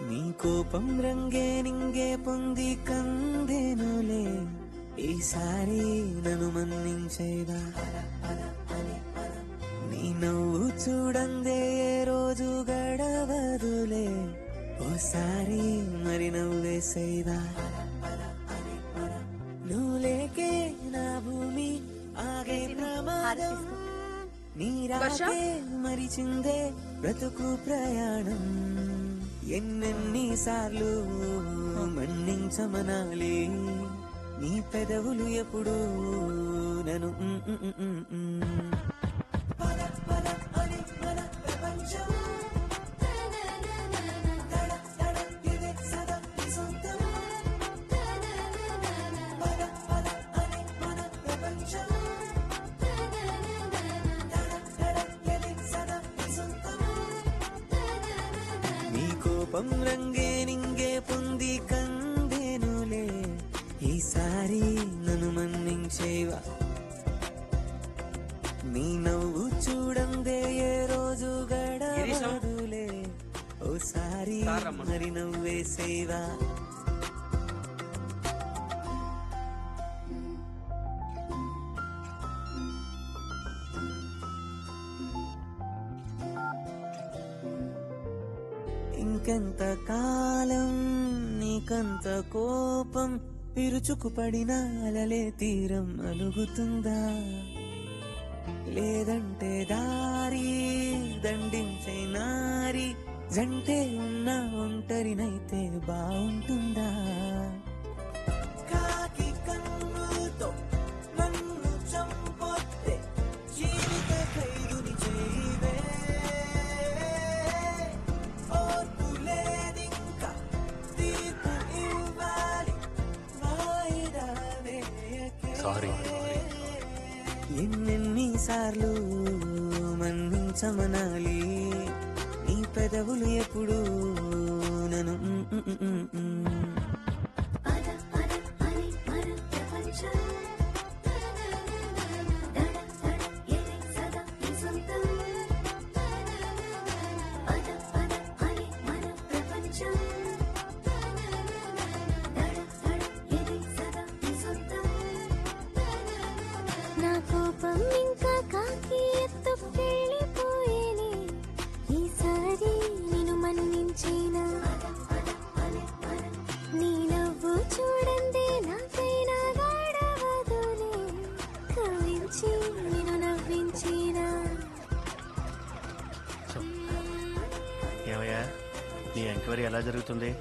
నీ కోపం రంగే నింగే పొంది కందెనులే ఈసారి నన్ను మన్నించేదా నీ నవ్వు చూడందే ఏ రోజు గడవదులే ఓసారి మరి నవ్వేసేదా నువ్వు లేకే నా భూమి ఆగే ప్రమాదం నీ రాకే మరిచిందే బ్రతుకు ప్రయాణం ఎన్నెన్ని సార్లు మన్నించమనాలి నీ పెదవులు ఎప్పుడు నన్ను నీ కోపం రంగే నింగే పొంది కందెనులే ఈసారి నన్ను మన్నించేవా నీ నవ్వు చూడందే ఏ రోజు గడవదులే ఓసారి మరి నవ్వేసేవా ఇంకెంత కాలం నీకంత కోపం విరుచుకుపడిన అలలే తీరం అలుగుతుందా లేదంటే దారి దండించే నారి జంటే ఉన్న ఒంటరినైతే బాగుంటుందా కాకి కన్నుతో నన్ను చంపొద్దే జీవిత ఖైదుని చేయవే ఎన్నెన్ని సార్లు మన్నించమనాలి నీ పెదవులు ఎప్పుడు నన్ను ఇంకా కాకి ఎత్తుకెళ్ళిపోయేనే ఈసారి నేను మన్నించేనా నీ నవ్వు చూడండి నాకైనా గడవదులే కవించి నేను నవ్వించేనా ఏమయ్యా నీ ఎంక్వైరీ ఎలా జరుగుతుంది?